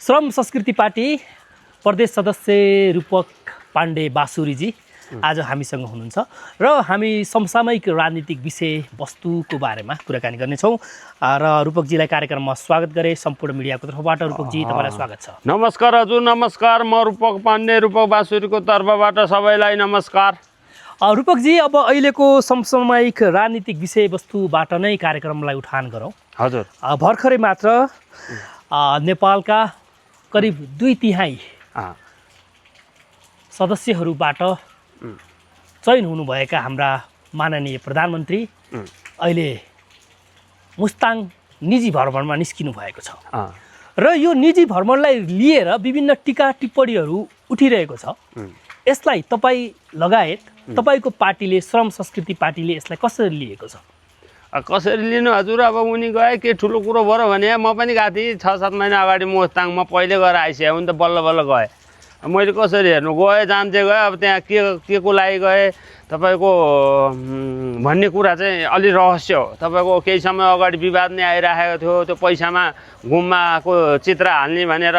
श्रम संस्कृति पार्टी प्रदेश सदस्य रूपक पाण्डे बासुरीजी आज हामीसँग हुनुहुन्छ र हामी समसामयिक राजनीतिक विषय वस्तुको बारेमा कुराकानी गर्नेछौँ र रूपकजीलाई कार्यक्रममा स्वागत गरे सम्पूर्ण मिडियाको तर्फबाट। रूपकजी तपाईँलाई स्वागत छ। नमस्कार हजुर, नमस्कार। म रूपक पाण्डे, रूपक बासुरीको तर्फबाट सबैलाई नमस्कार। रूपकजी, अब अहिलेको समसामयिक राजनीतिक विषयवस्तुबाट नै कार्यक्रमलाई उठान गरौँ। हजुर, भर्खरै मात्र नेपालका करिब 2/3 सदस्यहरूबाट चयन हुनुभएका हाम्रा माननीय प्रधानमन्त्री अहिले मुस्ताङ निजी भ्रमणमा निस्किनु भएको छ र यो निजी भ्रमणलाई लिएर विभिन्न टीका टिप्पणीहरू उठिरहेको छ। यसलाई तपाईँ लगायत तपाईँको पार्टीले, श्रम संस्कृति पार्टीले यसलाई कसरी लिएको छ? कसरी लिनु हजुर, अब उनी गए के ठुलो कुरो भयो भने म पनि गएको थिएँ 6-7 महिना अगाडि मुस्ताङमा। पहिले गएर आइसकेँ, उनी त बल्ल बल्ल गएँ। मैले कसरी हेर्नु, गएँ जान्थे गएँ। अब त्यहाँ के को लागि गएँ तपाईँको भन्ने कुरा चाहिँ अलि रहस्य हो। तपाईँको केही समय अगाडि विवाद नै आइरहेको थियो, त्यो पैसामा गुम्बाको चित्र हाल्ने भनेर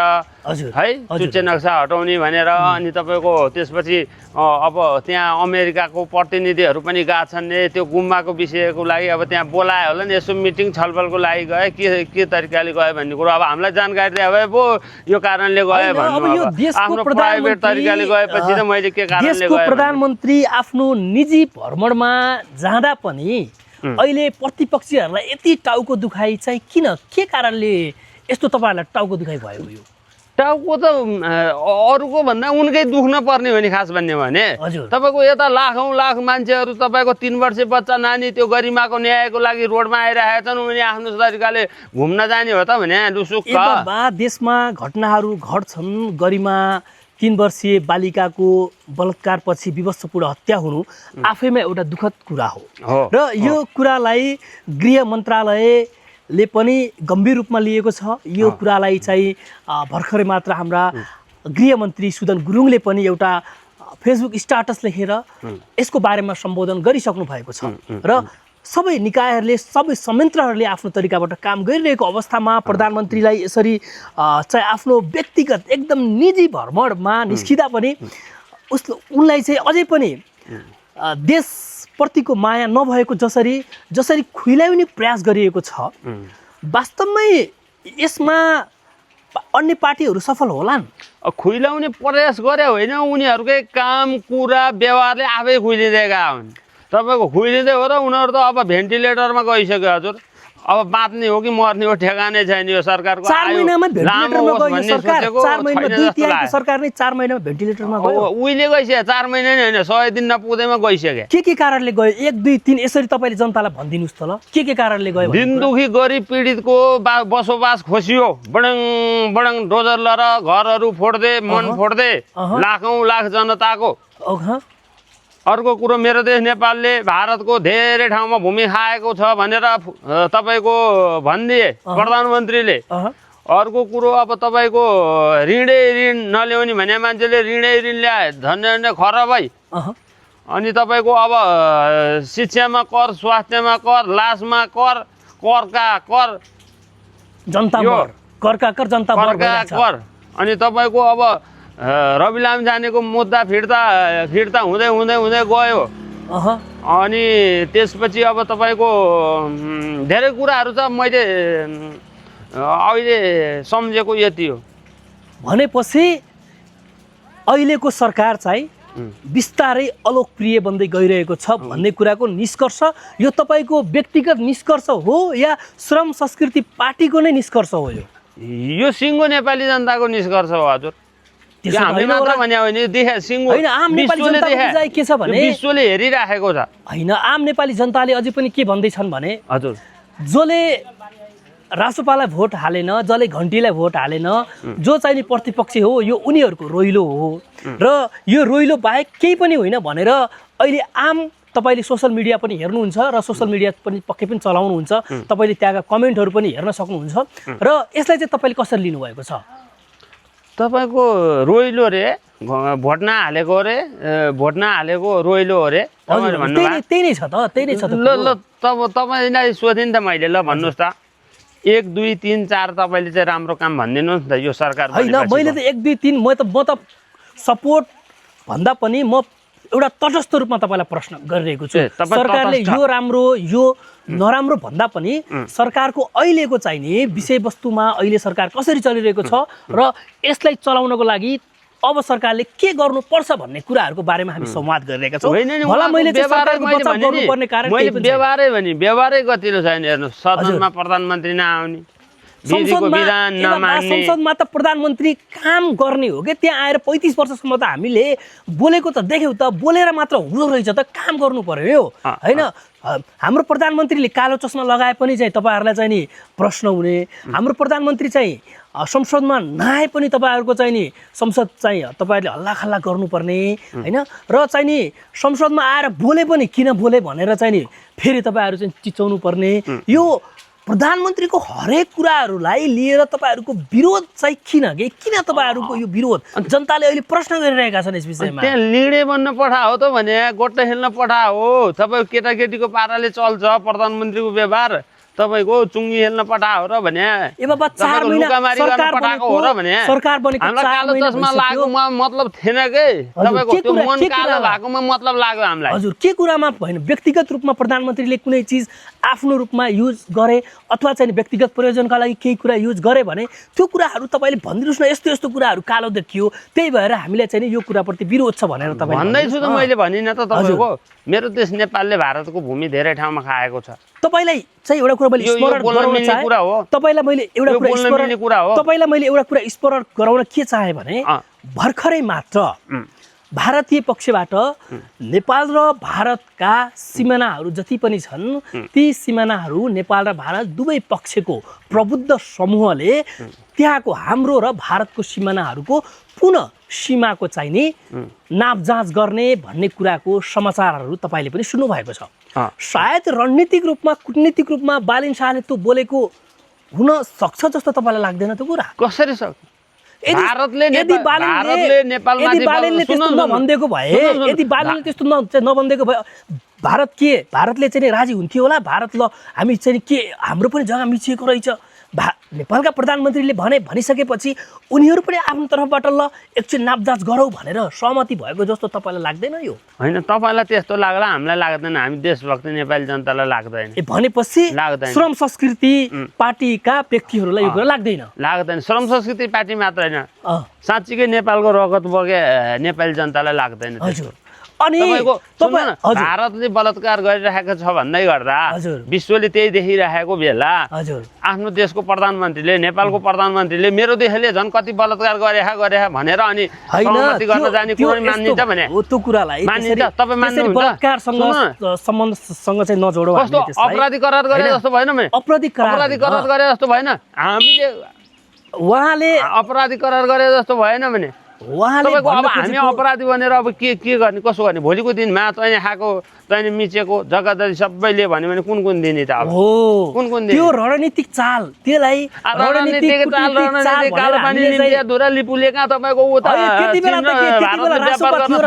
है, चुच्चे नक्सा हटाउने भनेर। अनि तपाईँको त्यसपछि अब त्यहाँ अमेरिकाको प्रतिनिधिहरू पनि गएको छन् नि, त्यो गुम्बाको विषयको लागि अब त्यहाँ बोलायो होला नि, यसो मिटिङ छलफलको लागि गए के तरिकाले गयो भन्ने कुरो अब हामीलाई जानकारी दिए भए पो यो कारणले गयो भन्नु। आफ्नो प्राइभेट तरिकाले गएपछि त मैले के कारणले गएँ। प्रधानमन्त्री आफ्नो निजी भ्रमणमा जाँदा पनि अहिले प्रतिपक्षीहरूलाई यति टाउको दुखाइ चाहिँ किन, के कारणले यस्तो तपाईँहरूलाई टाउको दुखाइ भयो? यो टाउको त अरूको भन्दा उनकै दुख्न पर्ने हो नि। खास भन्ने भने तपाईँको यता लाखौँ लाख मान्छेहरू, तपाईँको 3 वर्षे बच्चा नानी त्यो गरिमाको न्यायको लागि रोडमा आइरहेका छन्। उनी आफ्नो तरिकाले घुम्न जाने हो त भने लुसुक्क। देशमा घटनाहरू घट्छन्। गरिमा 3 वर्षीय बालिकाको बलात्कारपछि विवशपूर्ण हत्या हुनु आफैमा एउटा दुःखद कुरा हो र यो कुरालाई गृह मन्त्रालयले पनि गम्भीर रूपमा लिएको छ। यो कुरालाई चाहिँ भर्खरै मात्र हाम्रा गृहमन्त्री सुदन गुरुङले पनि एउटा फेसबुक स्ट्याटस लेखेर यसको बारेमा सम्बोधन गरिसक्नु भएको छ र सबै निकायहरूले, सबै संयन्त्रहरूले आफ्नो तरिकाबाट काम गरिरहेको अवस्थामा प्रधानमन्त्रीलाई यसरी चाहिँ आफ्नो व्यक्तिगत एकदम निजी भ्रमणमा निस्किँदा पनि उनलाई चाहिँ अझै पनि देशप्रतिको माया नभएको जसरी खुइल्याउने प्रयास गरिएको छ। वास्तवमै यसमा अन्य पार्टीहरू सफल होलान्? खुइल्याउने प्रयास गरे होइन, उनीहरूकै काम कुरा व्यवहारले आफै खुइलिँदैका हुन्। तपाईँको खुइलिँदै हो र उनीहरू त अब भेन्टिलेटरमा गइसक्यो हजुर। अब बाँच्ने हो कि मर्ने हो ठेगानै छैन। यो सरकारको 4 महिनामा भेन्टिलेटरमा गयो सरकार। 4 महिनामा 2/3 सरकार नै 4 महिनामा भेन्टिलेटरमा गयो। उहिले गइसक्यो, 4 महिना नै होइन, 100 दिन नपुग्दैमा गइसक्यो। के कारणले गयो? 1 2 3 यसरी तपाईँले जनतालाई भनिदिनुहोस् त ल, के कारणले गयो? दिन दुखी गरिब पीडितको बसोबास खोसियो। बडङ बडङ डोजर लर घरहरू फोड्दै, मन फोड्दै, लाखौँ लाख जनताको। अर्को कुरो, मेरो देश नेपालले भारतको धेरै ठाउँमा भूमि खाएको छ भनेर तपाईँको भनिदिए प्रधानमन्त्रीले। अर्को कुरो, अब तपाईँको ऋणै ऋण नल्याउने भने मान्छेले ऋणै ऋण ल्याए, धन्य खराबै। अनि तपाईँको अब शिक्षामा कर, स्वास्थ्यमा कर, लासमा कर, करका कर, जनता करका कर, जनता कर। अनि तपाईँको अब रवि लामी जानेको मुद्दा फिर्ता हुँदै हुँदै हुँदै गयो। अनि त्यसपछि अब तपाईँको धेरै कुराहरू छ। मैले अहिले सम्झेको यति हो। भनेपछि अहिलेको सरकार चाहिँ बिस्तारै अलोकप्रिय बन्दै गइरहेको छ भन्ने कुराको निष्कर्ष यो तपाईँको व्यक्तिगत निष्कर्ष हो या श्रम संस्कृति पार्टीको नै निष्कर्ष हो? यो सिङ्गो नेपाली जनताको निष्कर्ष हो हजुर। हामी मात्र भने होइन, विश्वले हेरिराखेको छ। होइन, आम नेपाली जनताले अझै पनि के भन्दैछन् भने हजुर, जसले रासोपालाई भोट हालेन, जसले घन्टीलाई भोट हालेन, जो चाहिँ प्रतिपक्षी हो, यो उनीहरूको रोइलो हो र यो रोइलो बाहेक केही पनि होइन भनेर अहिले आम तपाईँले सोसल मिडिया पनि हेर्नुहुन्छ र सोसल मिडिया पनि पक्कै पनि चलाउनुहुन्छ। तपाईँले त्यहाँका कमेन्टहरू पनि हेर्न सक्नुहुन्छ र यसलाई चाहिँ तपाईँले कसरी लिनुभएको छ? तपाईँको रोइलो रे, भोट नहालेको रे, भोट नहालेको रोइलो हो रे। त्यही नै छ त, त्यही नै छ त। ल तब तपाईँलाई सोधेँ नि त मैले, ल भन्नुहोस् त। 1 2 3 4 तपाईँले चाहिँ राम्रो काम भनिदिनुहोस् न त यो सरकार होइन मैले त 1 2 3 म त सपोर्ट भन्दा पनि म एउटा तटस्थ रूपमा तपाईँलाई प्रश्न गरिरहेको छु सरकारले यो राम्रो यो नराम्रो भन्दा पनि सरकारको अहिलेको चाहिने विषयवस्तुमा अहिले सरकार कसरी चलिरहेको छ र यसलाई चलाउनको लागि अब सरकारले के गर्नुपर्छ भन्ने कुराहरूको बारेमा हामी संवाद गरिरहेका छौँ भला मैले सरकारको बचाव गर्नुपर्ने कारण व्यवहारै भने व्यवहारै गतिलो छैन हेर्नु सदनमा प्रधानमन्त्री नआउने संसदमा त प्रधानमन्त्री काम गर्ने हो कि त्यहाँ आएर 35 वर्षसम्म त हामीले बोलेको त देख्यौँ त बोलेर मात्र हुँदो रहेछ त काम गर्नु पर्यो होइन हाम्रो प्रधानमन्त्रीले कालो चस्मा लगाए पनि चाहिँ तपाईँहरूलाई चाहिँ नि प्रश्न हुने हाम्रो प्रधानमन्त्री चाहिँ संसदमा नआए पनि तपाईँहरूको चाहिँ नि संसद चाहिँ तपाईँहरूले हल्लाखल्ला गर्नुपर्ने होइन र चाहिँ नि संसदमा आएर बोले पनि किन बोले भनेर चाहिँ नि फेरि तपाईँहरू चाहिँ चिचाउनु पर्ने यो प्रधानमन्त्रीको हरेक कुराहरूलाई लिएर तपाईँहरूको विरोध चाहिँ किन तपाईँहरूको यो विरोध जनताले अहिले प्रश्न गरिरहेका छन् यस विषयमा त्यहाँ लिडे बन्न पठाओ त भने गोट्टा खेल्न पठाओ तपाईँ केटाकेटीको पाराले चल्छ प्रधानमन्त्रीको व्यवहार तपाईको चुङ्गी खेल्न पठाओ र भने सरकार बनेको कालो चस्मा लागेकोमा मतलब थिएन के तपाईको त्यो मन कालो भएकोमा मतलब लाग्यो हामीलाई हजुर के कुरामा होइन व्यक्तिगत रूपमा प्रधानमन्त्रीले कुनै चिज आफ्नो रूपमा युज गरे अथवा चाहिँ व्यक्तिगत प्रयोजनका लागि केही कुरा युज गरे भने त्यो कुराहरू तपाईँले भनिदिनुहोस् न यस्तो यस्तो कुराहरू कालो देखियो त्यही भएर हामीले चाहिँ यो कुराप्रति विरोध छ भनेर तपाईँ भन्दैछु त मैले भनिनँ त तपाईँको मेरो देश नेपालले भारतको भूमि धेरै ठाउँमा खाएको छ तपाईलाई चाहिँ एउटा कुरा मैले स्मरण गराउन चाहे तपाईलाई मैले एउटा कुरा स्मरण गराउन के चाहे भने भर्खरै मात्र भारतीय पक्षबाट नेपाल र भारतका सिमानाहरू जति पनि छन् ती सिमानाहरू नेपाल र भारत दुवै पक्षको प्रबुद्ध समूहले त्यहाँको हाम्रो र भारतको सिमानाहरूको पुनः सीमाको चाहिने नापजाँच गर्ने भन्ने कुराको समाचारहरू तपाईँले पनि सुन्नु भएको छ सायद रणनीतिक रूपमा कूटनीतिक रूपमा बालिन शाहले त्यो बोलेको हुन सक्छ जस्तो तपाईँलाई लाग्दैन त्यो कुरा कसरी सक्छ यदि बालिनले त्यस्तो नभनिदिएको भए यदि बालिनले त्यस्तो नभनिदिएको भए भारतले चाहिँ राजी हुन्थ्यो होला भारत ल हामी चाहिँ के हाम्रो पनि जग्गा मिचिएको रहेछ नेपालका प्रधानमन्त्रीले भनिसकेपछि उनीहरू पनि आफ्नो तर्फबाट ल एकछिन नापजाँच गरौँ भनेर सहमति भएको जस्तो तपाईँलाई लाग्दैन यो होइन तपाईँलाई त्यस्तो लाग्ला हामीलाई लाग्दैन हामी देशभक्त नेपाली जनतालाई लाग्दैन भनेपछि श्रम संस्कृति पार्टीका व्यक्तिहरूलाई यो कुरा लाग्दैन श्रम संस्कृति पार्टी मात्र होइन साँच्चीकै नेपालको रगत बगे नेपाली जनतालाई लाग्दैन हजुर अनि भारतले बलात्कार गरिरहेको छ भन्दै गर्दा विश्वले त्यही देखिरहेको बेला आफ्नो देशको प्रधानमन्त्रीले नेपालको प्रधानमन्त्रीले मेरो देशले झन् कति बलात्कार गरे भनेर अनि सहमति गर्न जाने कुरो मान्निन्छ भने त्यो कुरालाई मान्निन्छ तपाईँ मान्नुहुन्छ सम्बन्धसँग चाहिँ नजोडौ कस्तो अपराधी करार गरे जस्तो भएन भने अपराधी करार गरे जस्तो भएन हामीले उहाँले अपराधी करार गरे जस्तो भएन भने तपाईँको अब हामी अपराधी बनेर अब के गर्ने कसो गर्ने भोलिको दिनमा तैँले खाएको तैँले मिचेको जग्गादारी सबैले भन्यो भने कुन दिन त अब कुन दिन त्यो रणनीतिक चाल त्यसलाई धुरा लिपुले कहाँ तपाईँको उता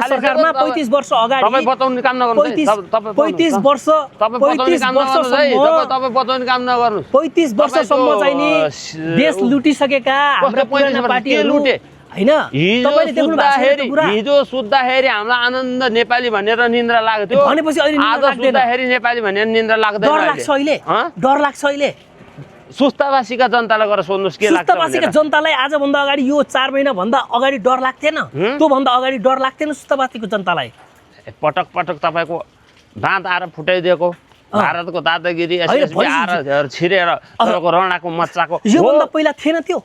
सरकारमा 35 वर्ष अगाडि तपाईँ बचाउने काम नगर्नु 35 वर्ष तपाईँ बचाउने काम नगर्नु 35 वर्षसम्म चाहिँ नि देश लुटिसकेका हाम्रा पुराना पार्टीहरू लुटे हैन हिजो सुत्दाखेरि हामीलाई आनन्द नेपाली भनेर निन्द्रा लाग्थ्यो भनेपछि अहिले आज सुत्दाखेरि नेपाली भनेर निन्द्रा लाग्दैन डर लाग्छ अहिले सुस्तावासीका जनतालाई गएर सोध्नुहोस् के लाग्छ सुस्तावासीका जनतालाई आजभन्दा अगाडि यो 4 महिना भन्दा अगाडि डर लाग्थेन त्यो भन्दा अगाडि डर लाग्थेन सुस्तावासीको जनतालाई पटक पटक तपाईँको दाँत आएर फुटाइदिएको भारतको दादागिरी एसएसबी आएर छिरेर तपाईँको रणाको मच्चाको योभन्दा पहिला थिएन त्यो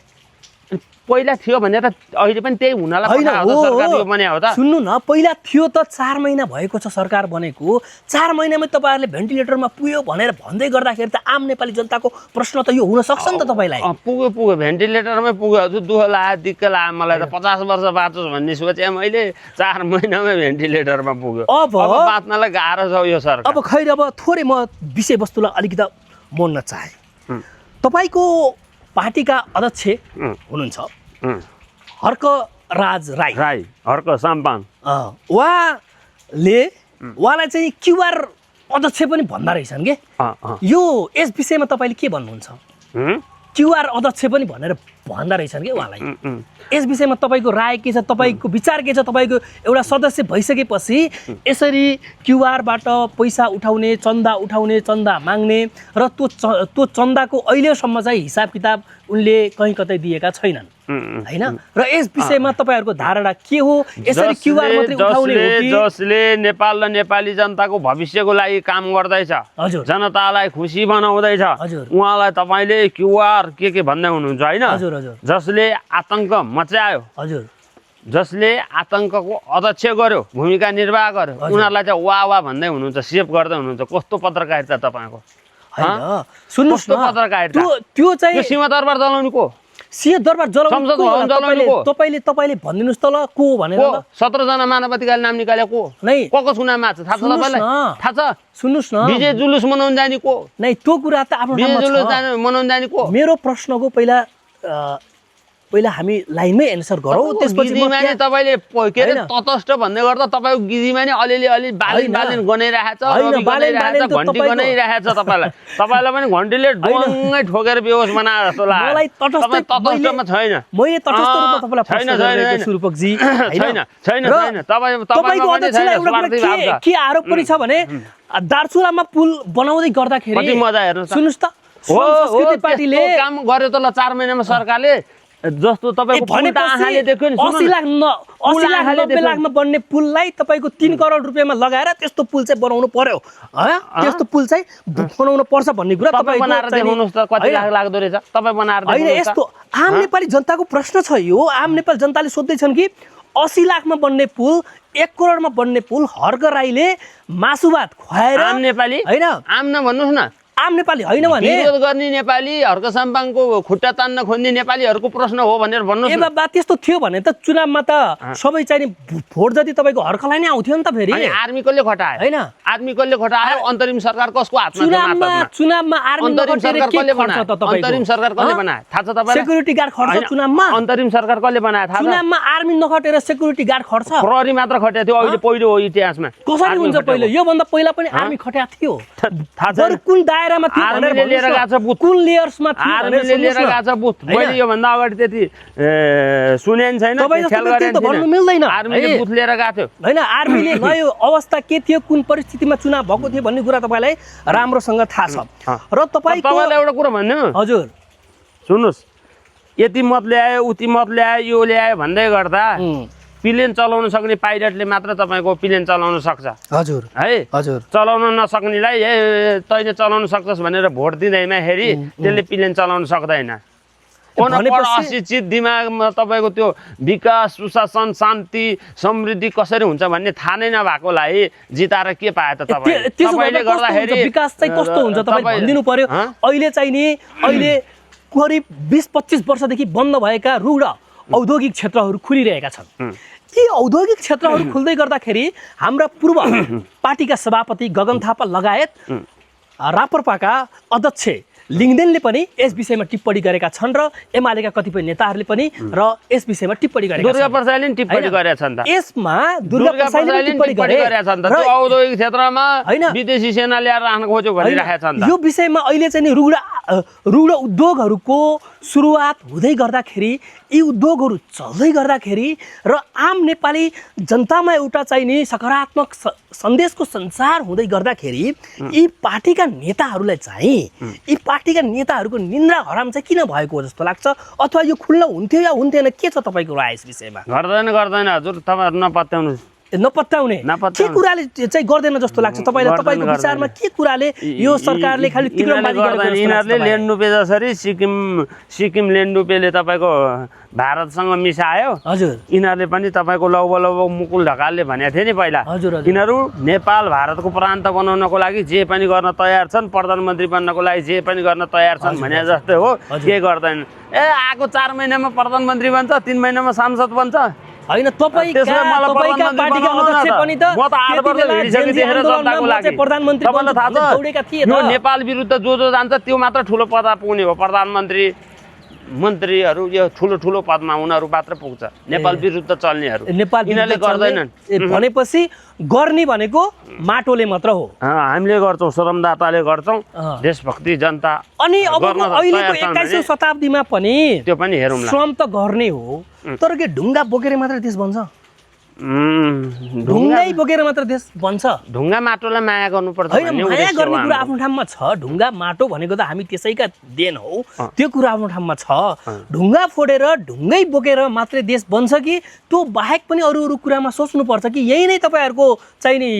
पहिला थियो भने त अहिले पनि त्यही हुनला सरकारले बने हो त सुन्नु न पहिला थियो त 4 महिना भएको छ सरकार बनेको 4 महिनामै तपाईहरुले भेन्टिलेटरमा पुग्यो भनेर भन्दै गर्दाखेरि त आम नेपाली जनताको प्रश्न त यो हुन सक्छ नि त तपाईलाई पुग्यो भेन्टिलेटरमै पुग्यो दुःख लाग्यो दिक्क लाग्यो मलाई त 50 वर्ष बाँचोस् भन्ने सोचे मैले 4 महिनामै भेन्टिलेटरमा पुग्यो अब बाँच्नलाई गाह्रो छ यो सरकार अब खैर अब थोरै म विषयवस्तुलाई अलिकति मोड्न चाहे तपाईको पार्टीका अध्यक्ष हुनुहुन्छ हर्कराज राई हर्क साम्पाङ उहाँलाई चाहिँ क्युआर अध्यक्ष पनि भन्दा रहेछन् के यो यस विषयमा तपाईले के भन्नुहुन्छ क्युआर अध्यक्ष पनि भनेर भन्दा रहेछन् कि उहाँलाई। यस विषयमा तपाईँको राय के छ, तपाईँको विचार के छ? तपाईँको एउटा सदस्य भइसकेपछि यसरी क्युआरबाट पैसा उठाउने, चन्दा उठाउने, चन्दा माग्ने र त्यो चन्दाको अहिलेसम्म चाहिँ हिसाब किताब उनले कहीँ कतै दिएका छैनन् हैन? र यस विषयमा तपाईँहरूको धारणा के हो? यसरी क्युआर मात्रै उठाउने हो कि? जसले नेपाल र नेपाली जनताको भविष्यको लागि काम गर्दैछ, हजुर, जनतालाई खुसी बनाउँदैछ, हजुर, उहाँलाई तपाईँले क्युआर के भन्दै हुनुहुन्छ होइन? हजुर हजुर, जसले आतंक मचायो, हजुर, जसले आतंकको अध्यक्ष गर्यो, भूमिका निर्वाह गर्यो, उनीहरूलाई चाहिँ वाह वाह भन्दै हुनुहुन्छ, सेभ गर्दै हुनुहुन्छ। कस्तो पत्रकारिता तपाईँको? हैन सुन्नुस् न, पत्रकारिता त्यो चाहिँ यो सिंहदरबार जलाउने को? सिंहदरबार संसद भवन जलाउने को? तपाईले भनिदिनुस् त ल को भनेर को? ल। 17 जना मानवाधिकारले नाम निकाले को? नै को चुनावमा छ थाहा छ तपाईँलाई? थाहा छ? सुन्नुस् न, विजय जुलुस मनाउन जाने को? नै त्यो कुरा त आफ्नो विजय ठाउँमा जुलुस छ। मनाउन जाने को? मेरो प्रश्नको पहिला हामी लाइनमै एन्सर गरौँ, त्यसपछि गिदीमा नि तपाईँले के अरे तटस्थ भन्दै गर्दा तपाईँको गिदीमा नि अलिअलि बालिन गनाइरहेछ, रवि गनाइरहेछ, घन्टी गनाइरहेछ। तपाईँलाई पनि घन्टीले डोङ्गै ठोकेर बेहोस बनाएर जस्तो लाग्यो। मलाई तपाईँ तटस्थमा छैन। मैले तटस्थ रूपमा तपाईँलाई छैन, प्रश्न छैन, गरेको छु रूपकजी। छैन, छैन, र छैन। तपाईँको अध्यक्षलाई एउटा कुरा के आरोप पनि छ भने दार्चुलामा पुल बनाउँदै गर्दाखेरि कति मजा हेर्नु सुन्नुस् त, हो संस्कृति पार्टीले काम गर्यो त ल 4 महिनामा सरकारले। जस्तो तपाईँको पुल त आँखाले देख्यो नि, 80 लाख 90 लाखमा बन्ने पुललाई तपाईँको 3 करोड रुपियाँमा लगाएर त्यस्तो पुल चाहिँ बनाउनु पर्यो, त्यस्तो पुल चाहिँ बनाउनु पर्छ भन्ने कुरा तपाईँ बनाएर देखाउनुहोस् त कति लाख लाग्दो रहेछ। तपाईँ बनाएर होइन, यस्तो आम नेपाली जनताको प्रश्न छ यो। आम नेपाली जनताले सोध्दैछन् कि 80 लाखमा बन्ने पुल, 1 करोडमा बन्ने पुल हर्क राईले मासु भात खुवाएर आम नेपाली होइन, आम नभन्नुहोस् न, आम नेपाली होइन भने विरोध गर्ने नेपाली, हर्क साम्पाङको खुट्टा तान्न खोज्ने नेपालीहरूको प्रश्न हो भनेर भन्नुहोस् ए न। बाबा त्यस्तो थियो भने त चुनावमा त सबै चाहिँ भोट जति तपाईँको हर्कलाई नै आउँथ्यो नि त फेरि। अनि आर्मी कसले खटायो? हैन, आर्मी कसले खटायो? अन्तरिम सरकार कसको हातमा थियो? चुनावमा आर्मी अन्तरिम नखटेर सरकार के कसले खर्च बनायो? त तपाईँको? अन्तरिम सरकार कसले बनायो थाहा छ तपाईँलाई? सेक्युरिटी गार्ड खर्च चुनावमा? अन्तरिम सरकार कसले बनायो थाहा छ? चुनावमा आर्मी नखटेर सेक्युरिटी गार्ड खर्च प्रहरी मात्र खटेको थियो अहिले पहिलो हो इतिहासमा। कसरी हुन्छ? पहिलो योभन्दा पहिला पनि आर्मी खटेको थियो। थाहा छ? बरु कुन दायरामा थियो भनेर आर्मीले लिएर गएको छ बुथ, कुन लेयर्समा थियो भनेर आर्मीले लिएर गएको छ बुथ। मैले योभन्दा अगाडि त्यति सुनेन छैन, ख्याल गरेन त भन्नु मिल्दैन। आर्मीले बुथ लिएर गएको थियो हैन, आर्मीले गयो अवस्था के थियो, कुन परिस्थितिमा चुनाव भएको थियो भन्ने कुरा तपाईँलाई राम्रोसँग थाहा छ। र तपाईँलाई एउटा कुरा भन्नु हजुर सुन्नुहोस्, यति मत ल्यायो उति मत ल्यायो यो ल्यायो भन्दै गर्दा प्लेन चलाउन सक्ने पाइलटले मात्र तपाईँको प्लेन चलाउन सक्छ हजुर है। हजुर चलाउन नसक्नेलाई तैँले चलाउन सक्छस् भनेर भोट दिँदैमा फेरि त्यसले प्लेन चलाउन सक्दैन। अनपढ अशिक्षित दिमागमा तपाईँको त्यो विकास, सुशासन, शान्ति, समृद्धि कसरी हुन्छ भन्ने थाहा नै नभएकोलाई जिताएर के पाए त तपाईँले गर्दाखेरि? विकास चाहिँ कस्तो हुन्छ तपाईँ भनिदिनु पर्यो। अहिले चाहिँ नि अहिले करिब 20-25 वर्षदेखि बन्द भएका रुग्ण औद्योगिक क्षेत्रहरू खुलिरहेका छन्। यी औद्योगिक क्षेत्रहरू खुल्दै गर्दाखेरि हाम्रा पूर्व पार्टीका सभापति गगन थापा लगायत राप्रपाका अध्यक्ष लिङ्गदेनले पनि यस विषयमा टिप्पणी गरेका छन् र एमालेका कतिपय नेताहरूले पनि र यस विषयमा टिप्पणी गरेका छन्। दुर्गा प्रसादले पनि टिप्पणी गरेका छन् त। यसमा दुर्गा प्रसादले टिप्पणी गरेका छन् त। त्यो औद्योगिक क्षेत्रमा विदेशी सेना ल्याएर राख्न खोज्यो भनिरहेका छन् त। यो विषयमा अहिले चाहिँ नि रुग्ण उद्योगहरूको सुरुवात हुँदै गर्दाखेरि, यी उद्योगहरू चल्दै गर्दाखेरि र आम नेपाली जनतामा एउटा चाहिँ नि सकारात्मक सन्देशको सञ्चार हुँदै गर्दाखेरि यी पार्टीका नेताहरूलाई चाहिँ यी पार्टीका नेताहरूको निन्द्रा हराम चाहिँ किन भएको हो जस्तो लाग्छ? अथवा यो खुल्न हुन्थ्यो या हुन्थेन? के छ तपाईँको राय यस विषयमा? गर्दैन हजुर, तपाईँहरू नपत्याउनु नपत्याउने के कुराले चाहिँ गर्दैन जस्तो लाग्छ तपाईँलाई? तपाईँको विचारमा के कुराले यो सरकारले खालि तिक्रमबाजी गरेको? यिनीहरूले लेन्डुपे जसरी सिक्किम लेन्डुपेले तपाईँको भारतसँग मिसायो, हजुर यिनीहरूले पनि तपाईँको लौबो मुकुल ढकालले भनेको थियो नि पहिला, हजुर यिनीहरू नेपाल भारतको प्रान्त बनाउनको लागि जे पनि गर्न तयार छन्, प्रधानमन्त्री बन्नको लागि जे पनि गर्न तयार छन् भने जस्तै हो। के गर्दैन? आएको 4 महिनामा प्रधानमन्त्री बन्छ, 3 महिनामा सांसद बन्छ। हैन, तपाईँका पार्टीका अध्यक्ष पनि त म त 8 वर्ष हिँडिसके देखेर जनताको लागि प्रधानमन्त्री तपाईलाई थाहा छ दौडेका थिए। यो नेपाल विरुद्ध जो जान्छ त्यो मात्र ठुलो पद पुग्ने हो। प्रधानमन्त्री मन्त्रीहरू यो ठुलो ठुलो पदमा उनीहरू मात्र पुग्छ नेपाल विरुद्ध चल्नेहरू नेपाल यिनीहरूले गर्दैनन् भनेपछि गर्ने भनेको माटोले मात्र हो हामीले गर्छौँ श्रमदाताले गर्छौँ देशभक्ति जनता अनि अब अहिलेको 21औं शताब्दीमा पनि त्यो पनि हेरौँला श्रम त गर्ने हो तर के ढुङ्गा बोकेर मात्र देश बन्छ ढुङ्गै बोकेर मात्र देश बन्छ ढुङ्गा माटोलाई माया गर्नुपर्छ होइन माया गर्ने कुरा आफ्नो ठाउँमा छ ढुङ्गा माटो भनेको त हामी त्यसैका देन हौ त्यो कुरा आफ्नो ठाउँमा छ ढुङ्गा फोडेर ढुङ्गै बोकेर मात्रै देश बन्छ कि त्यो बाहेक पनि अरू अरू कुरामा सोच्नुपर्छ कि यही नै तपाईँहरूको चाहिँ नि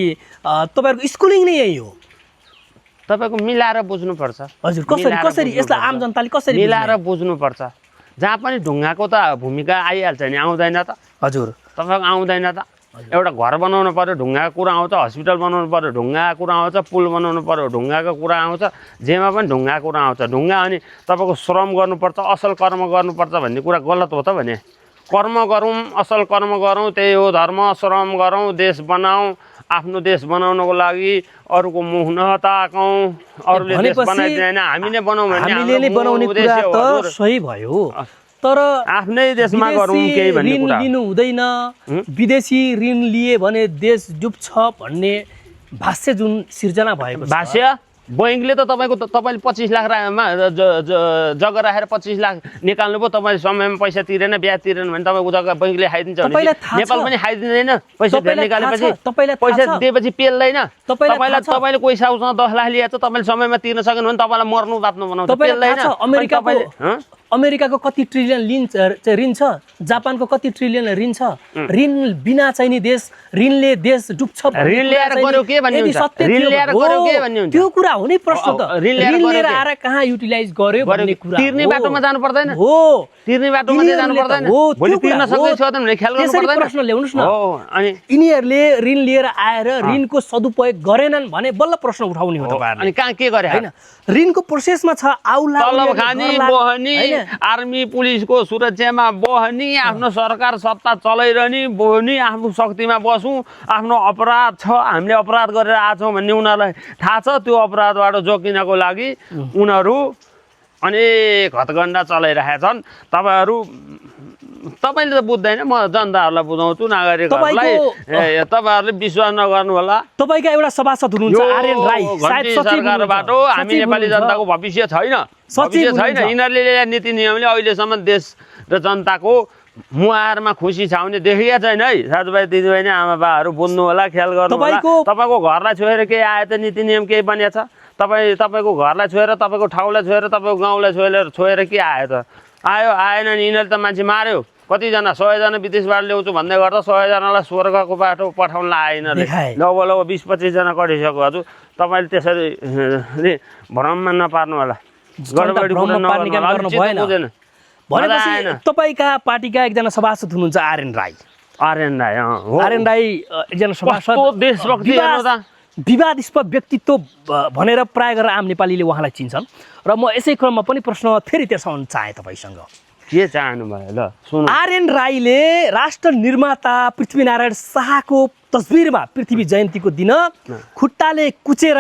तपाईँहरूको स्कुलिङ नै यही हो तपाईँको मिलाएर बुझ्नुपर्छ हजुर कसरी यसलाई आम जनताले कसरी मिलाएर बुझ्नुपर्छ जहाँ पनि ढुङ्गाको त भूमिका आइहाल्छ नि आउँदैन त हजुर तपाईँको आउँदैन त एउटा घर बनाउनु पर्यो ढुङ्गाको कुरा आउँछ हस्पिटल बनाउनु पर्यो ढुङ्गाको कुरा आउँछ पुल बनाउनु पर्यो ढुङ्गाको कुरा आउँछ जेमा पनि ढुङ्गाको कुरा आउँछ ढुङ्गा अनि तपाईँको श्रम गर्नुपर्छ असल कर्म गर्नुपर्छ भन्ने कुरा गलत हो त भने कर्म गरौँ असल कर्म गरौँ त्यही हो धर्म श्रम गरौँ देश बनाऊ आफ्नो देश बनाउनको लागि अरूको मुख नताकौँ अरूले देश बनाइदिएन हामीले बनाउँ भने हामीले नै बनाउने कुरा त सही भयो तर आफ्नै देशमा गरौँ केही भन्ने कुरा लिनु हुँदैन विदेशी ऋण लिए भने देश डुब्छ भन्ने भाष्य जुन सिर्जना भएको छ भाष्य बैङ्कले त तपाईँले 25 लाख जग्गा राखेर 25 लाख निकाल्नु भयो तपाईँले समयमा पैसा तिरेन ब्याज तिरेन भने तपाईँको जग्गा बैङ्कले खाइदिन्छ नेपाल पनि खाइदिँदैन पैसा निकालेपछि पैसा दिएपछि पेल्दैन तपाईँले कोही साउसँग 10 लाख लिएको छ तपाईँले समयमा तिर्न सक्नु भने तपाईँलाई मर्नु बाँच्नु बनाउँछ पेल्दैन अमेरिकाको कति ट्रिलियन ऋण छ जापानको कति ट्रिलियन ऋण छ ऋण बिना चाहिँ नि देश ऋणले देश डुब्छ ऋण ल्याएर गर्यो के भन्ने हुन्छ ऋण ल्याएर गर्यो के भन्ने हुन्छ त्यो कुरा हो नि प्रश्न त ऋण लिएर आएर कहाँ युटिलाइज गर्यो भन्ने कुरा तिर्ने बाटोमा जानु पर्दैन हो तिर्ने बाटोमा चाहिँ जानु पर्दैन भोलि तिर्न सक्दै छ भने ख्याल गर्नु पर्दैन प्रश्न ल्याउनुस् न हो अनि यिनीहरूले ऋण लिएर आएर ऋणको सदुपयोग गरेनन् भने बल्ल प्रश्न उठाउने हो तपाईहरुले अनि कहाँ के गरे हैन ऋणको प्रोसेसमा छ आउला तलब खानी बहनी आर्मी पुलिसको सुरक्षामा बहनी आफ्नो सरकार सत्ता चलाइरहने बहनी आफ्नो शक्तिमा बसौँ आफ्नो अपराध छ हामीले अपराध गरेर आछौँ भन्ने उनीहरूलाई थाहा छ त्यो अपराधबाट जोगिनको लागि उनीहरू अनेक हतगण्डा चलाइरहेका छन् तपाईँले त बुझ्दैन म जनताहरूलाई बुझाउँछु नागरिकहरूलाई तपाईँहरूले विश्वास नगर्नु होला तपाईँका एउटा सभासद हुनुहुन्छ आर्यन राई सायद सरकारबाट हामी नेपाली जनताको भविष्य छैन यिनीहरूले नीति नियमले अहिलेसम्म देश र जनताको मुहारमा खुसी छाउने देखिया छैन है साथीभाइ दिदीबहिनी आमा बाबाहरू बुझ्नु होला ख्याल गर्नु होला तपाईँको घरलाई छोएर केही आयो त नीति नियम केही बनिएको छ तपाईँको घरलाई छोएर तपाईँको ठाउँलाई छोएर तपाईँको गाउँलाई छोएर के आयो त आएन नि यिनीहरूले त मान्छे मार्यो कतिजना 100 जना विदेशबाट ल्याउँछु भन्दै गर्दा 100 जनालाई स्वर्गको बाटो पठाउन आएन लगभग 20-25 जना कटिसक्यो हजुर तपाईँले त्यसरी भ्रममा नपार्नु होला गडबडी बुझेन तपाईँका पार्टीका एकजना सभासद हुनुहुन्छ आर्यन राई एकजना सभासद देशभक्ति विवादास्पद व्यक्तित्व भनेर प्राय गरेर आम नेपालीले उहाँलाई चिन्छन् र म यसै क्रममा पनि प्रश्न फेरि तेर्साउन चाहे तपाईसँग के चाहनु भयो ल सुन्नु आर्यन राईले राष्ट्र निर्माता पृथ्वीनारायण शाहको तस्बिरमा पृथ्वी जयन्तीको दिन खुट्टाले कुचेर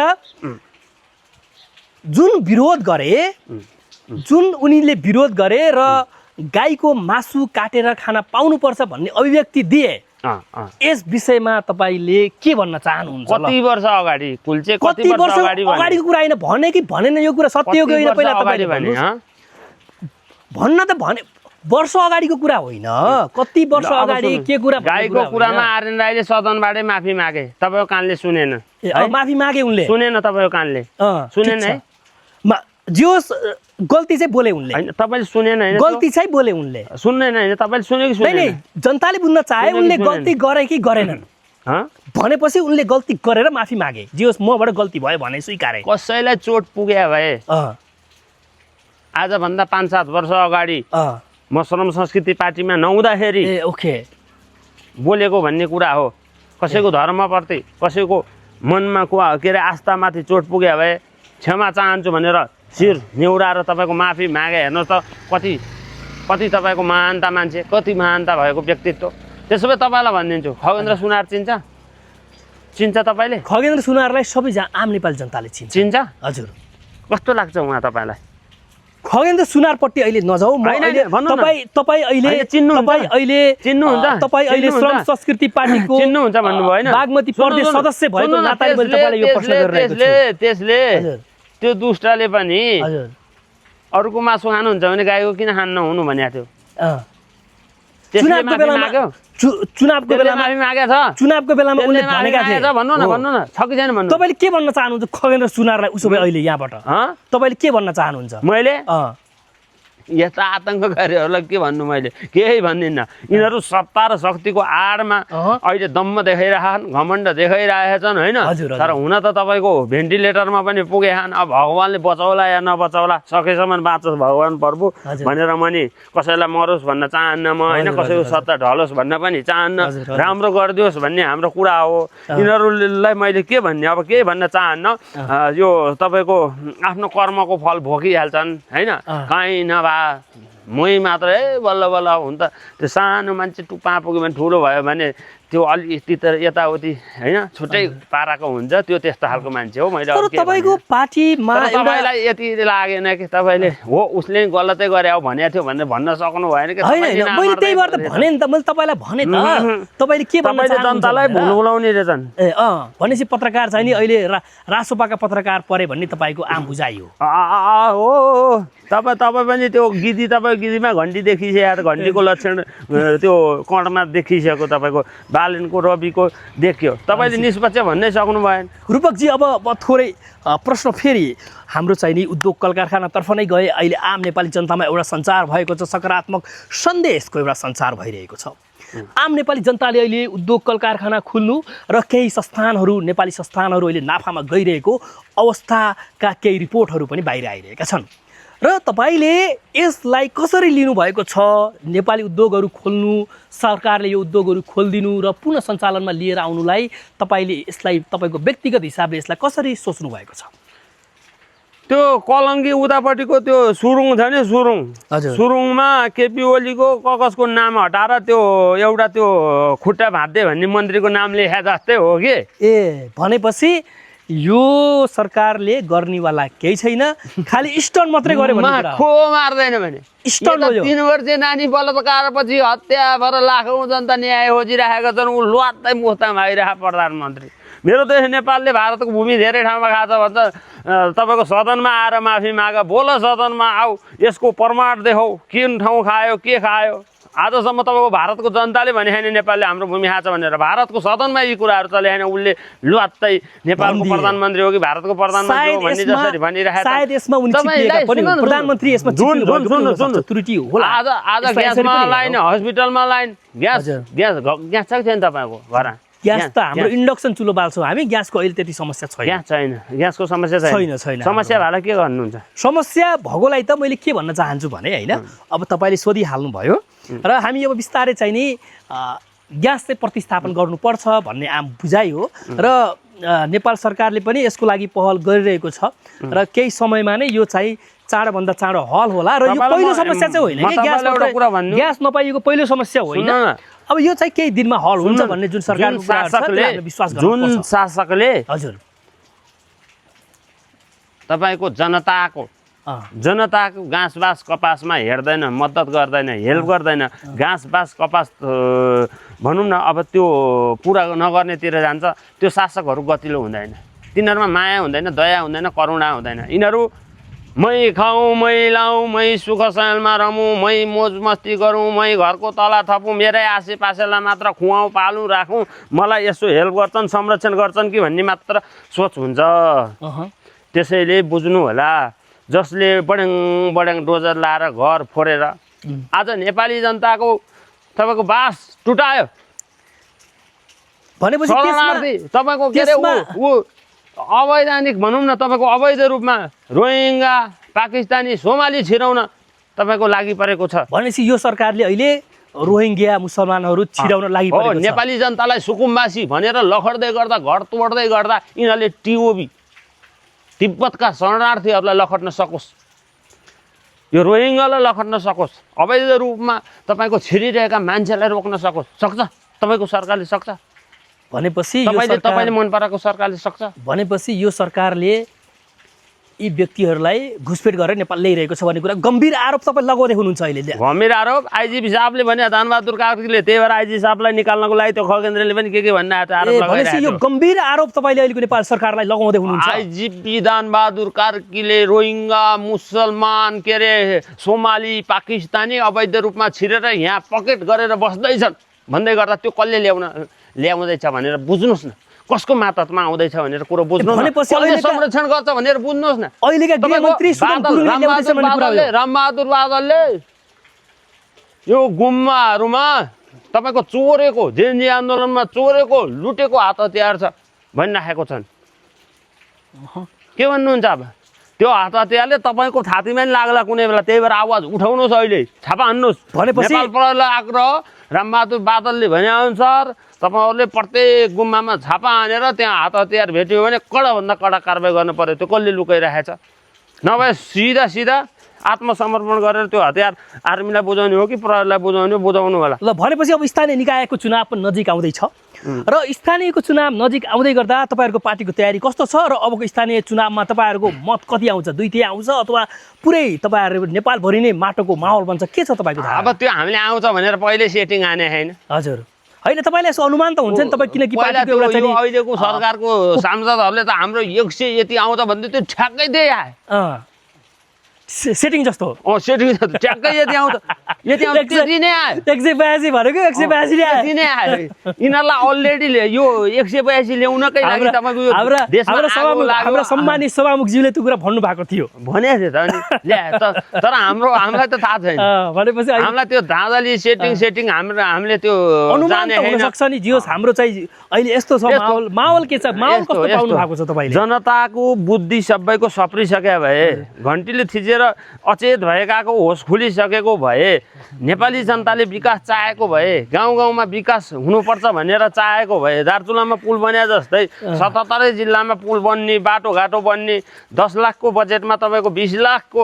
जुन उनीले विरोध गरे र गाईको मासु काटेर खान पाउनुपर्छ भन्ने अभिव्यक्ति दिए यस विषयमा तपाईले के भन्न चाहनुहुन्छ कति वर्ष अगाडि कुलचे कति वर्ष अगाडिको कुरा हैन भने कि भनेन यो कुरा सत्य हो कि हैन पहिला तपाईले भने भन्न त भने वर्ष अगाडिको कुरा होइन कति वर्ष अगाडि के कुरा गाईको कुरामा आर्यन राईले सदनबाटै माफी मागे तपाईको कानले सुनेन माफी मागे उनले सुनेन तपाईको कानले सुनेन है जियोस गल्ती चाहिँ बोले उनले हैन तपाईले सुनेन हैन गल्ती चाहिँ बोले उनले सुन्नेन हैन तपाईले सुन्यो कि सुनेन हैन जनताले बुझ्न चाहे उनले गल्ती गरे कि गरेनन् भनेपछि उनले गल्ती गरेर माफी मागे जियोस मबाट गल्ती भयो भने स्वीकारे कसैलाई चोट पुग्या भए आज भन्दा 5-7 वर्ष अगाडि म श्रम संस्कृति पार्टीमा नहुँदाखेरि बोलेको भन्ने कुरा हो कसैको धर्मप्रति कसैको मनमा के अरे आस्थामाथि चोट पुग्या भए क्षमा चाहन्छु भनेर शिर निहुराएर तपाईँको माफी मागे हेर्नुहोस् त कति तपाईँको महानता मान्छे कति महानता भएको व्यक्तित्व त्यसो भए तपाईँलाई भनिदिन्छु खगेन्द्र सुनार चिन्छ तपाईँले खगेन्द्र सुनारलाई सबै आम नेपाली जनताले चिन्छ चिन्छ हजुर कस्तो लाग्छ उहाँ तपाईँलाई खगेन्द्र सुनारपट्टि अहिले नजाऊ म होइन, अहिले भन्नु न। तपाईँ अहिले होइन, चिन्नुहुन्छ? तपाईँ अहिले चिन्नुहुन्छ? तपाईँ अहिले श्रम चिन्नुहुन्छ? संस्कृति पार्टीको चिन्नुहुन्छ भन्नुभयो होइन? बागमती प्रदेश सुन्नु न, सदस्य भएको सुन्नु न, नाताले मैले तपाईँलाई यो प्रश्न गरिरहेको छु त्यसले हजुर त्यो दुष्टले पनि हजुर अरूको मासु खानुहुन्छ भने गाईको किन खान नहुनु भनेको थियो। अँ। त्यसले चुनावको माफी बेलामा माग्यो। चुनावको त्यसले बेलामा माफी मागेको छ। चुनावको बेलामा त्यसले उनले माफी भनेका थिए मागेको छ, भन्नु न, हो। भन्नु न, छ कि छैन भन्नु। तपाईँले के भन्न चाहनुहुन्छ खगेन्द्र सुनारलाई उसो भए अहिले यहाँबाट हँ? तपाईँले के भन्न चाहनुहुन्छ मैले अँ यस्ता आतङ्ककारीहरूलाई के भन्नु, मैले केही भन्दिनँ। यिनीहरू सत्ता र शक्तिको आडमा अँ। अहिले दम्म देखाइरहेछन्, घमण्ड देखाइरहेछन् होइन। हजुर, हजुर। तर हुन त तपाईँको भेन्टिलेटरमा पनि पुगेछन्। अब भगवान्ले बचाउला या नबचाउला, सकेसम्म बाँचोस् भगवान् प्रभु हजुर। भनेर म नि कसैलाई मरोस् भन्न चाहन्न म होइन, हजुर, कसैको हजुर, सत्ता ढलोस् भन्न पनि चाहन्न। हजुर, हजुर। राम्रो गरिदियोस् भन्ने हाम्रो कुरा हो। यिनीहरूलाई मैले के भन्ने, अब केही भन्न चाहन्न। यो तपाईँको आफ्नो कर्मको फल भोगिहाल्छन् होइन। कहीँ नभए मै मात्र बल्ल बल्ल हुन त त्यो सानो मान्छे टुप्पा पुग्यो भने ठुलो भयो भने त्यो अलिकति त यताउति होइन छुट्टै पाराको हुन्छ। त्यो त्यस्तो खालको मान्छे हो। मैले तर तपाईँको पार्टीमा तर तपाईँलाई यति लागेन कि तपाईँले हो उसले गलतै गरे हो भनेको थियो भनेर भन्न सक्नु भएन कि होइन होइन मैले त्यही भएर त भने नि त मैले तपाईँलाई भने त तपाईँले के भन्न तपाईँले चाहनुहुन्छ जनतालाई भनेर। भुलभुलाउने रहेछन्। ए भनेपछि पत्रकार चाहिँ नि अहिले रासोपाका पत्रकार परे भन्ने तपाईँको आम बुझाइ हो हो तपाईँ पनि त्यो गिदी तपाईँ गिदीमा घन्टी देखिसक्यो। घन्टीको लक्षण त्यो कणमा देखिसक्यो। तपाईँको बालनको रविको देखियो। तपाईँले निष्पक्ष भन्नै सक्नु भएन। रूपकजी अब थोरै प्रश्न फेरि हाम्रो चाहिँ नि उद्योग कल कारखानातर्फ नै गए। अहिले आम नेपाली जनतामा एउटा सञ्चार भएको छ, सकारात्मक सन्देशको एउटा सञ्चार भइरहेको छ। आम नेपाली जनताले अहिले उद्योग कल कारखाना खुल्नु र केही संस्थानहरू नेपाली संस्थानहरू अहिले नाफामा गइरहेको अवस्थाका केही रिपोर्टहरू पनि बाहिर आइरहेका छन् र तपाईँले यसलाई कसरी लिनुभएको छ? नेपाली उद्योगहरू खोल्नु, सरकारले यो उद्योगहरू खोलिदिनु र पुनः सञ्चालनमा लिएर आउनुलाई तपाईँले यसलाई तपाईँको व्यक्तिगत हिसाबले यसलाई कसरी सोच्नु भएको छ? त्यो कलङ्गी उतापट्टिको त्यो सुरुङ छ नि, सुरुङ हजुर। सुरुङमा केपी ओलीको कगजको नाम हटाएर त्यो एउटा त्यो खुट्टा भाँच्दे भन्ने मन्त्रीको नाम लेखा जस्तै हो कि। ए भनेपछि यो सरकारले गर्नेवाला केही छैन, खालि स्टन मात्रै गर्यो भन्ने कुरा हो। खो मार्दैन भने स्टन हो यो। 3 वर्षे नानी बलात्कारपछि हत्या भएर लाखौँ जनता न्याय खोजिरहेका छन्। ऊ लुवात्तै मुस्ताङ भइरहेको प्रधानमन्त्री। मेरो देश नेपालले भारतको भूमि धेरै ठाउँमा खान्छ भन्छ। तपाईँको सदनमा आएर माफी माग, बोल सदनमा आऊ, यसको प्रमाण देखाऊ, कुन ठाउँ खायो के खायो। आजसम्म तपाईँको भारतको जनताले भने छैन नेपालले हाम्रो भूमि खान्छ भनेर। भारतको सदनमा यी कुराहरू चले छैन। उसले लुवात्तै नेपालको प्रधानमन्त्री हो कि भारतको प्रधानमन्त्री हो भन्ने जसरी भनिरहेको सायद यसमा उनी चिपिएका पनि हुन्। प्रधानमन्त्री यसमा त्रुटि होला। आज ग्यासमा लाइन, हस्पिटलमा लाइन, ग्यास ग्यास ग्यास छ कि छैन तपाईँको घर? ग्यास त हाम्रो इन्डक्सन चुलो बाल्छौँ हामी। ग्यासको अहिले त्यति समस्या छैन। ग्यास छैन, ग्यासको समस्या छैन। समस्या भएर के गर्नुहुन्छ? समस्या भएकोलाई त मैले के भन्न चाहन्छु भने होइन, अब तपाईँले सोधिहाल्नुभयो र हामी अब बिस्तारै चाहिँ नि ग्यास चाहिँ प्रतिस्थापन गर्नुपर्छ भन्ने आम बुझाइ हो र नेपाल सरकारले पनि यसको लागि पहल गरिरहेको छ र केही समयमा नै यो चाहिँ चाँडोभन्दा चाँडो हल होला। र यो पहिलो समस्या चाहिँ होइन कि ग्यास नपाइएको पहिलो समस्या होइन। अब यो चाहिँ केही दिनमा हल हुन्छ भन्ने जुन सरकारको विश्वास जुन शासकले हजुर तपाईँको जनताको घाँस बास कपासमा हेर्दैन, मद्दत गर्दैन, हेल्प गर्दैन। घाँस बास कपास भनौँ न अब त्यो पुरा नगर्नेतिर जान्छ। त्यो शासकहरू गतिलो हुँदैन। तिनीहरूमा माया हुँदैन, दया हुँदैन, करुणा हुँदैन। यिनीहरू मै खाउँ, मै लाउँ, मै सुख सयलमा रमौँ, मै मोज मस्ती गरौँ, मै घरको तला थपौँ, मेरै आसेपासेलाई मात्र खुवाउँ पालौँ राखौँ, मलाई यसो हेल्प गर्छन् संरक्षण गर्छन् कि भन्ने मात्र सोच हुन्छ। त्यसैले बुझ्नु होला, जसले बडेङ बडेङ डोजर लाएर घर फोरेर आज नेपाली जनताको तपाईँको बास टुटायो भनेपछि तपाईँको के अरे ऊ अवैधानिक भनौँ न, तपाईँको अवैध रूपमा रोहिङ्गा, पाकिस्तानी, सोमाली छिराउन तपाईँको लागि परेको छ। भनेपछि यो सरकारले अहिले रोहिङ्ग्या मुसलमानहरू छिराउन लागि परेको छ। नेपाली जनतालाई सुकुम्बासी भनेर लखड्दै गर्दा, घर तोड्दै गर्दा यिनीहरूले टिओबी तिब्बतका शरणार्थीहरूलाई लखड्न सकोस्, यो रोहिङ्गालाई लखड्न सकोस्, अवैध रूपमा तपाईँको छिरिरहेका मान्छेलाई रोक्न सक्छ तपाईँको सरकारले सक्छ। भनेपछि तपाईँले मन पराएको सरकारले सक्छ। भनेपछि यो सरकारले यी व्यक्तिहरूलाई घुसपेट गरेर नेपाल ल्याइरहेको छ भन्ने कुरा गम्भीर आरोप तपाईँ लगाउँदै हुनुहुन्छ अहिले गम्भीर आरोप आइजिपी साहबले भने धनबहादुर कार्कीले त्यही भएर आइजिपी साहबलाई निकाल्नको लागि त्यो खगेन्द्रले पनि के भन्ने आरोप लगाइरहेको यो गम्भीर आरोप तपाईँले अहिलेको नेपाल सरकारलाई लगाउँदै हुनुहुन्छ आइजिपी धनबहादुर कार्कीले रोहिङ्गा मुसलमान के अरे सोमाली पाकिस्तानी अवैध रूपमा छिरेर यहाँ पकेट गरेर बस्दैछन् भन्दै गर्दा त्यो कसले ल्याउँदैछ भनेर बुझ्नुहोस् न कसको मातहतमा आउँदैछ भनेर कुरो बुझ्नुहोस् न कसले संरक्षण गर्छ भनेर बुझ्नुहोस् न अहिलेका गृहमन्त्री रामबहादुर बादलले यो गुम्बाहरूमा तपाईँको चोरेको जेएनजी आन्दोलनमा चोरेको लुटेको हात हतियार छ भनिराखेको छन् के भन्नुहुन्छ अब त्यो हात हतियारले तपाईँको छातीमा नि लाग्ला कुनै बेला त्यही भएर आवाज उठाउनुहोस् अहिले छापा हान्नुहोस् भनेपछि नेपाल प्रहरीलाई आग्रह रामबहादुर बादलले भनेअनुसार तपाईँहरूले प्रत्येक गुम्बामा छापा हानेर त्यहाँ हात हतियार भेट्यो भने कडाभन्दा कडा कारवाही गर्नु पर्यो त्यो कसले लुकाइरहेछ नभए सिधा सिधा आत्मसमर्पण गरेर त्यो हतियार आर्मीलाई बुझाउने हो कि प्रहरीलाई बुझाउने हो बुझाउनु होला ल भनेपछि अब स्थानीय निकायको चुनाव पनि नजिक आउँदैछ र स्थानीयको चुनाव नजिक आउँदै गर्दा तपाईँहरूको पार्टीको तयारी कस्तो छ र अबको स्थानीय चुनावमा तपाईँहरूको मत कति आउँछ 2/3 आउँछ अथवा पुरै तपाईँहरू नेपालभरि नै माटोको माहौल बन्छ के छ तपाईँको अब त्यो हामीले आउँछ भनेर पहिले सेटिङ हाने होइन हजुर होइन तपाईँलाई यसो अनुमान त हुन्छ नि तपाईँ किनकि पार्टीको एउटा चाहिँ अहिलेको सरकारको सांसदहरूले त हाम्रो 100 यति आउँछ भन्दै त्यो ठ्याक्कै त्यही आयो सेटिङ जस्तो सेटिङ जस्तो ठ्याक्कै यति आउँछ त्यति नै आयो 182 भनेको 182 त्यति नै आयो यिनीहरूलाई अलरेडी यो 182 ल्याउनकै लागि तपाईँको यो हाम्रो सम्मानित सभामुखज्यूले त्यो कुरा भन्नु भएको थियो भनेको थियो त अनि ल्या तर हामीलाई त थाहा छैन भनेपछि हामीलाई त्यो धाँधली सेटिङ हामीले त्यो अनुमान त हुन सक्छ नि जियोस् हाम्रो चाहिँ अहिले यस्तो छ माहौल के छ माहौल कस्तो पाउनु भएको छ तपाईँले जनताको बुद्धि सबैको सप्रिसक्या भए घन्टीले थिचेर अचेत भएकाको होस खुलिसकेको भए नेपाली जनताले विकास चाहेको भए गाउँ गाउँमा विकास हुनुपर्छ भनेर चाहेको भए दार्चुलामा पुल बन्या जस्तै 77 जिल्लामा पुल बन्ने बाटोघाटो बन्ने 10 लाखको बजेटमा तपाईँको 20 लाखको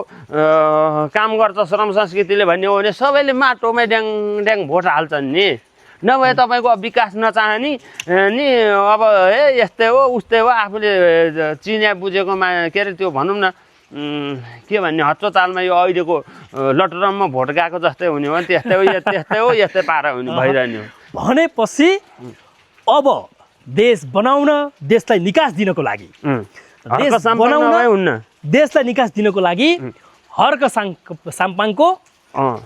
काम गर्छ श्रम संस्कृतिले भन्ने हो भने सबैले माटोमै ड्याङ ड्याङ भोट हाल्छन् नि नभए तपाईँको विकास नचाहने नि अब यस्तै हो उस्तै हो आफूले चिन्या बुझेकोमा के अरे त्यो भनौँ न के भन्ने हच्चो चालमा यो अहिलेको लटरममा भोट गएको जस्तै हुने हो भने त्यस्तै हो यस्तै पारा हुने भइरहने हो भनेपछि अब देश बनाउन देशलाई निकास दिनको लागि देशलाई निकास दिनको लागि हर्क साम्पाङको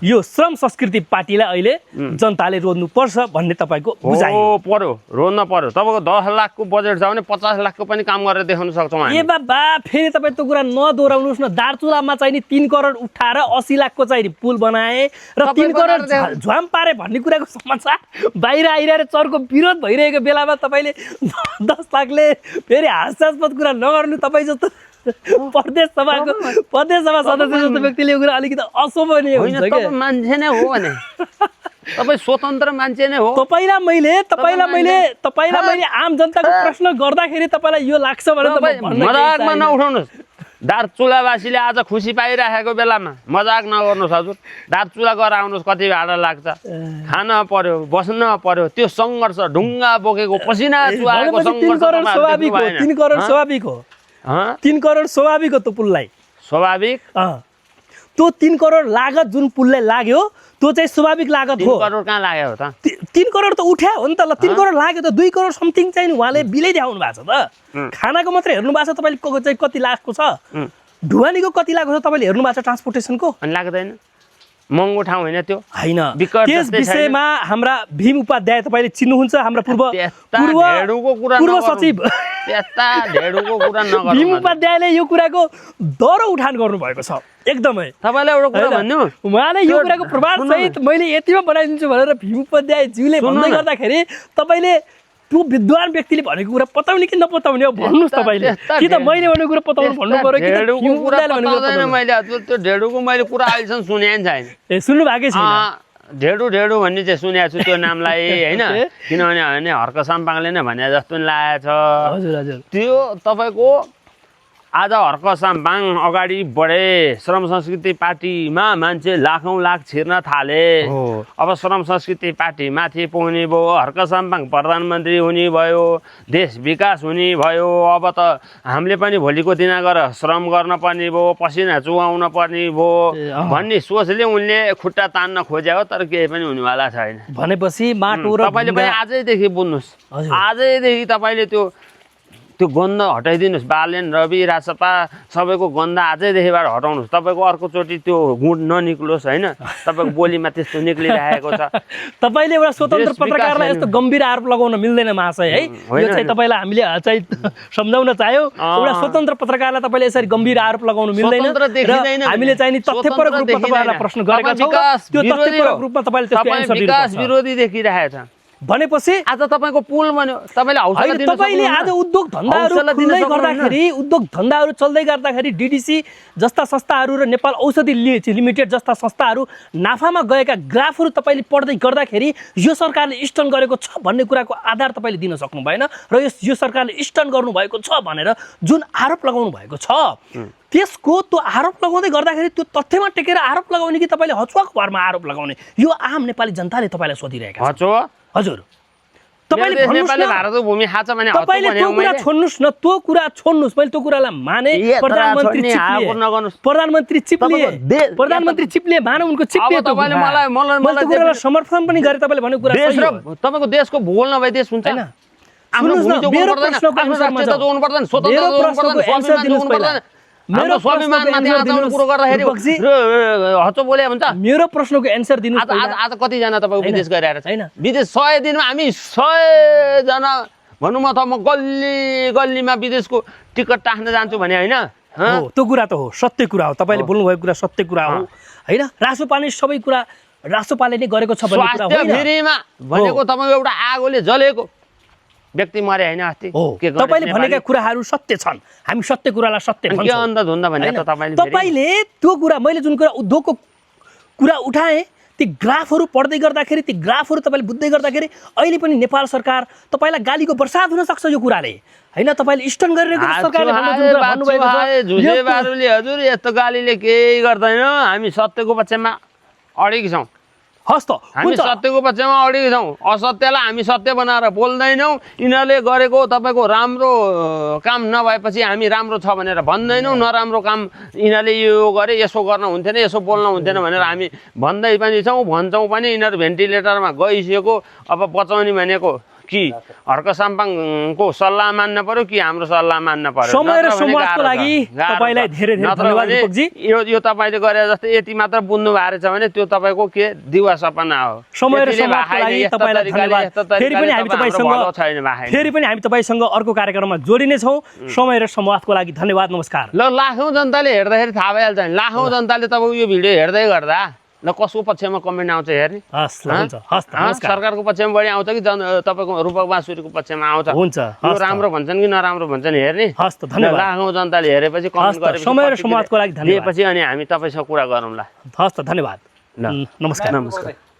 यो श्रम संस्कृति पार्टीलाई अहिले जनताले रोज्नुपर्छ भन्ने तपाईँको बुझाइ हो पर्यो रोज्न पर्यो तपाईँको 10 लाखको बजेट छ भने 50 लाखको पनि काम गरेर देखाउन सक्छौँ ए बाबा फेरि तपाईँ त्यो कुरा नदोहोऱ्याउनुहोस् न दार्चुलामा चाहिँ नि 3 करोड उठाएर 80 लाखको चाहिँ पुल बनाए र 3 करोड झ्वाम पारे भन्ने कुराको समाचार बाहिर आइरहेर चर्को विरोध भइरहेको बेलामा तपाईँले 10 लाखले फेरि हास्यास्पद कुरा नगर्नु तपाईँ जस्तो प्रदेश सभा सदस्य जस्तो व्यक्तिले यो कुरा अलिकति अशोभनीय हुन्छ के मान्छे नै हो भने तपाईँ स्वतन्त्र मान्छे नै हो तपाईलाई मैले आम जनताको प्रश्न गर्दाखेरि तपाईलाई यो लाग्छ भने मजाकमा नउठाउनुहोस् दार्चुलावासीले आज खुसी पाइराखेको बेलामा मजाक नगर्नुहोस् हजुर दार्चुला गएर आउनुहोस् कति भाडा लाग्छ खान पर्यो बस्न पर्यो त्यो सङ्घर्ष ढुङ्गा बोकेको पसिना चुहाएको सङ्घर्ष 3 करोड स्वाभाविक हो 3 करोड स्वाभाविक हो त्यो पुललाई स्वाभाविक त्यो 3 करोड लागत जुन पुललाई लाग्यो त्यो चाहिँ स्वाभाविक लागत हो 3 करोड कहाँ लाग्यो हो त 3 करोड त उठ्या हो नि त ल 3 करोड लाग्यो त 2 करोड समथिङ चाहिँ उहाँले बिलै देखाउनु भएको छ त खानाको मात्रै हेर्नु भएको छ तपाईँले चाहिँ कति लाखको छ ढुवानीको कति लाखको छ तपाईँले हेर्नु भएको छ ट्रान्सपोर्टेसनको अनि लाग्दैन महँगो ठाउँ होइन त्यो हैन त्यस विषयमा हाम्रा भीम उपाध्याय तपाईले चिन्नुहुन्छ हाम्रा पूर्व सचिव त्यस्ता ढेडुको कुरा नगर्नु भीम उपाध्यायले यो कुराको दरो उठान गर्नु भएको छ एकदमै तपाईलाई एउटा कुरा भन्नु उहाँले यो कुराको प्रभाव सहित मैले यतिमा बनाइदिन्छु भनेर भीम उपाध्याय ज्यूले भन्दै गर्दाखेरि तपाईले त्यो विद्वान व्यक्तिले भनेको कुरा पताउने कि नपताउने हो भन्नुस् तपाईले कि त मैले भनेको कुरा पताउनु भन्नु पर्यो कि ढेडुको कुरा पताउँदैन मैले हजुर त्यो ढेडुको मैले कुरा अहिलेसम्म सुने नि छैन ए सुन्नु भएकै छैन ढेडु भन्ने चाहिँ सुनेको छु त्यो नामलाई हैन किनभने हर्क साम्पाङले नै भने जस्तो नि लागेको छ हजुर हजुर त्यो तपाईको आज हर्क साम्बाङ अगाडि बढे श्रम संस्कृति पार्टीमा मान्छे लाखौँ लाख छिर्न थाले अब श्रम संस्कृति पार्टी माथि पुग्ने भयो हर्क साम्बाङ प्रधानमन्त्री हुने भयो देश विकास हुने भयो अब त हामीले पनि भोलिको दिन गएर श्रम गर्न पर्ने भयो पसिना चुहाउन पर्ने भयो भन्ने सोचले उनले खुट्टा तान्न खोज्या हो तर केही पनि हुनेवाला छैन भनेपछि माटो र तपाईँले पनि आजैदेखि बुझ्नुहोस् आजैदेखि तपाईँले त्यो गन्ध हटाइदिनुहोस् बालेन रवि राजसपा सबैको गन्ध आजैदेखिबाट हटाउनुहोस् तपाईँको अर्कोचोटि त्यो गुण ननिक्लोस् होइन तपाईँको बोलीमा त्यस्तो निक्लिरहेको छ तपाईँले एउटा स्वतन्त्र पत्रकारलाई यस्तो गम्भीर आरोप लगाउन मिल्दैन महाशय है यो चाहिँ तपाईँलाई हामीले चाहिँ सम्झाउन चाह्यो एउटा स्वतन्त्र पत्रकारलाई तपाईँले यसरी गम्भीर आरोप लगाउनु मिल्दैन हामीले चाहिँ नि तथ्यपरक रूपमा तपाईँलाई प्रश्न गरेका छौँ त्यो तथ्यपरक रूपमा तपाईँले त्यसको एन्सर दिनुपर्छ विकास विरोधी देखिरहेछ भनेपछि आज तपाईँको पुल बन्यो तपाईँले हौसला दिन तपाईँले आज उद्योग धन्दाहरू खुल्दै गर्दाखेरि उद्योग धन्दाहरू चल्दै गर्दाखेरि डिडिसी जस्ता संस्थाहरू र नेपाल औषधि लिमिटेड जस्ता संस्थाहरू नाफामा गएका ग्राफहरू तपाईँले पढ्दै गर्दाखेरि यो सरकारले स्टन गरेको छ भन्ने कुराको आधार तपाईँले दिन सक्नु भएन र यो सरकारले स्टन गर्नुभएको छ भनेर जुन आरोप लगाउनु भएको छ त्यसको त्यो आरोप लगाउँदै गर्दाखेरि त्यो तथ्यमा टेकेर आरोप लगाउने कि तपाईँले हचुवाको भरमा आरोप लगाउने यो आम नेपाली जनताले तपाईँलाई सोधिरहेका छन् हजुर तपाईँले भारतको भूमि खाछ भने तपाईँले त्यो कुरा छोड्नुहोस् न त्यो कुरा छोड्नुहोस् मैले त्यो कुरालाई माने प्रधानमन्त्री चिप्ले मानव उनको चिप्ले तपाईँले मलाई कुरालाई समर्थन पनि गरे तपाईँले भनेको कुरा देश र तपाईँको देशको भूगोल नभए देश हुन्छ हैन आफ्नो भूमि जोगाउनु पर्दैन आफ्नो राष्ट्रियता जोगाउनु पर्दैन स्वतन्त्रता जोगाउनु पर्दैन स्वाभिमान जोगाउनु पर्दैन मेरो स्वाभिमानमाथि आउँने कुरो गर्दाखेरि हचो बोले हुन्छ मेरो प्रश्नको एन्सर दिनु आज कतिजना तपाईँको विदेश गइरहेको छ हैन विदेश 100 दिनमा हामी 100 जना भनौँ म त म गल्ली गल्लीमा विदेशको टिकट टाख्न जान्छु भने हैन त्यो कुरा त हो सत्य कुरा हो तपाईँले बोल्नुभएको कुरा सत्य कुरा हो हैन रासोपाले सबै कुरा रासोपाले नै गरेको छ भन्ने कुरा होइन फेरिमा भनेको तपाईँको एउटा आगोले जलेको व्यक्ति मरे हैन अस्ति के तपाईले भनेका कुराहरू सत्य छन् हामी सत्य कुरालाई सत्य भन्छौँ के अन्धधुन्ध भने त तपाईले त्यो कुरा मैले जुन कुरा उद्योगको कुरा उठाए ती ग्राफहरू पढ्दै गर्दाखेरि ती ग्राफहरू तपाईले बुझ्दै गर्दाखेरि अहिले पनि नेपाल सरकार तपाईलाई गालीको बर्सात हुन सक्छ यो कुराले हैन तपाईले स्टन गरिरहेको सरकारले भन्नुभएको छ झुजे बारुले हजुर यस्तो गालीले केही गर्दैन हामी सत्यको पक्षमा अडिग छौं हस् त हामी सत्यको पक्षमा अडिग छौं असत्यलाई हामी सत्य बनाएर बोल्दैनौं यिनीहरूले गरेको तपाईको राम्रो काम नभएपछि हामी राम्रो छ भनेर भन्दैनौं नराम्रो काम यिनीहरूले यो गरे यसो गर्न हुन्थेन यसो बोल्न हुन्थेन भनेर हामी भन्दै पनि छौं भन्छौं पनि यिनीहरू भेन्टिलेटरमा गइसकेको अब बचाउने भनेको कि हर्क साम्पाङको सल्लाह मान्न पर्यो कि हाम्रो सल्लाह मान्न पर्यो समय र समाजको लागि तपाईलाई धेरै धेरै धन्यवाद दीपकजी यो तपाईले गरे जस्तै यति मात्र बुझ्नु भएको छ भने त्यो तपाईको के दिवा सपना हो समय र समाजको लागि तपाईलाई धन्यवाद फेरि पनि हामी तपाईसँग अर्को कार्यक्रममा जोडिने छौं समय र समाजको लागि धन्यवाद नमस्कार ल लाखौं जनताले हेर्दाखेरि थाहा भइहाल्छ नि लाखौं जनताले तपाईको यो भिडियो हेर्दै गर्दा ल कसको पक्षमा कमेन्ट आउँछ हेर्ने हस् हुन्छ हस् नमस्कार सरकारको पक्षमा बढी आउँछ कि तपाईको रूपक बाँसुरीको पक्षमा आउँछ हुन्छ यो राम्रो भन्छन् कि नराम्रो भन्छन् हेर्ने हस् त धन्यवाद लाखौं जनताले हेरेपछि कमेन्ट गरेपछि समय र समाजको लागि धन्यवाद दिएपछि अनि हामी तपाईसँग कुरा गरौँला हस् त धन्यवाद ल नमस्कार नमस्कार